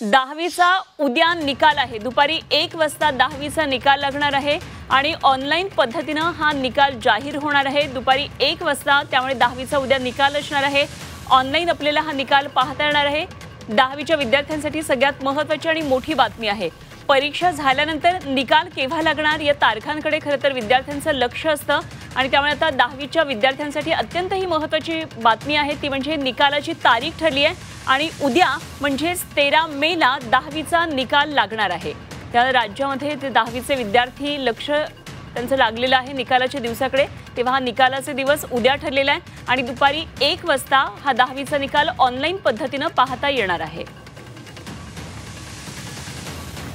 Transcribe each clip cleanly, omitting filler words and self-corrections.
10वीचा उद्या निकाल आहे। दुपारी 1 वाजता 10वीचा निकाल लागणार आहे आणि ऑनलाईन पद्धतीने हा निकाल जाहीर होणार आहे दुपारी 1 वाजता। त्यामुळे 10वीचा उद्या निकाल असणार आहे। ऑनलाईन आपल्याला हा निकाल पाहता येणार आहे। 10वीच्या विद्यार्थ्यांसाठी सगळ्यात महत्त्वाची आणि मोठी बातमी आहे। परीक्षा झाल्यानंतर निकाल केव्हा लागणार या तारखांकडे खरं तर विद्यार्थ्यांचं लक्ष असतं आणि त्यामुळे आता 10वीच्या विद्यार्थ्यांसाठी अत्यंत ही महत्त्वाची बातमी आहे ती म्हणजे निकालाची तारीख ठरली आहे आणि उद्या म्हणजे 13 मेला 10वीचा निकाल लागणार आहे। त्या राज्यामध्ये ते 10वीचे विद्यार्थी लक्ष त्यांचं लागलेलं आहे निकालाच्या दिवसाकडे। तेव्हा हा निकालाचे दिवस उद्या ठरलेला आहे आणि दुपारी 1 वाजता हा 10वीचा निकाल ऑनलाईन पद्धतीने पाहता येणार आहे।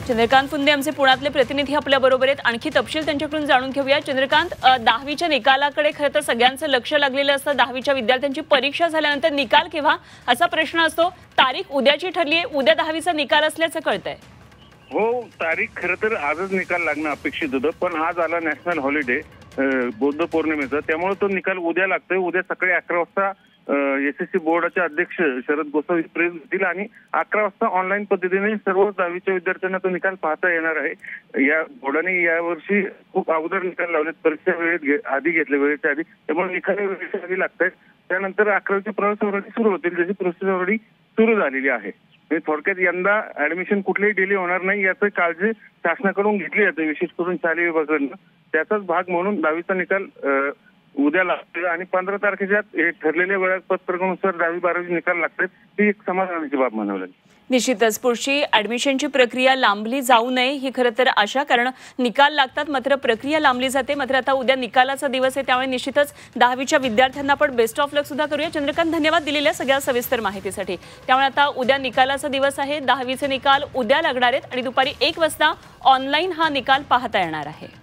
चंद्रकांत फुंदे आमचे पुण्यातले प्रतिनिधी आपल्या बरोबर आहेत। आणखी तपशील त्यांच्याकडून जाणून घेऊया। चंद्रकांत, 10वीच्या निकालाकडे खरं तर सगळ्यांचं लक्ष लागलेलं असतं। 10वीच्या विद्यार्थ्यांची परीक्षा झाल्यानंतर निकाल केव्हा असा प्रश्न असतो। तारीख उद्याची ठरली आहे, उद्या 10वीचा निकाल असल्याचं कळतंय। हो, तारीख खरं तर आजच निकाल लागणं अपेक्षित होतं, पण आज आला नॅशनल हॉलिडे बौद्ध पौर्णिमेचा, त्यामुळे तो निकाल उद्या लागतोय। उद्या सकाळी 11 वाजता एसएससी बोर्डाचे अध्यक्ष शरद गोसावी प्रेस देतील आणि 11 वाजता ऑनलाईन पद्धतीने सर्व 10वीच्या विद्यार्थ्यांना तो निकाल पाहता येणार आहे। या बोर्डाने यावर्षी खूप अगोदर निकाल लावलेत, परीक्षा वेळेत आधी घेतले, वेळेच्या आधी, त्यामुळे निकाल वेळेच्या आधी लागतात। त्यानंतर 11वीची प्रवेश सुरू होतील, ज्याची प्रोसेस ऑलरेडी सुरू झालेली आहे। थोडक्यात यंदा ऍडमिशन कुठलेही डिले होणार नाही याची काळजी शासनाकडून घेतली जाते, विशेष करून शालेय विभागाकडून। त्याचाच भाग म्हणून 10वीचा निकाल उद्या लागतोय आणि 15 तारखेच्या ठरलेल्या वेळापत्रकानुसार 10वी 12वी निकाल लागतात। ती एक समाधानाची बाब म्हणावी लागेल। निश्चितच पुढची ऍडमिशनची प्रक्रिया लांबली जाऊ नये ही खरं तर आशा, कारण निकाल लागतात मात्र प्रक्रिया लांबली जाते। मात्र आता उद्या निकालाचा दिवस आहे त्यामुळे निश्चितच 10वीच्या विद्यार्थ्यांना आपण बेस्ट ऑफ लक सुद्धा करूया। चंद्रकांत, धन्यवाद दिलेल्या सगळ्या सविस्तर माहितीसाठी। त्यामुळे आता उद्या निकालाचा दिवस आहे, 10वीचे निकाल उद्या लागणार आहेत आणि दुपारी 1 वाजता ऑनलाईन हा निकाल पाहता येणार आहे।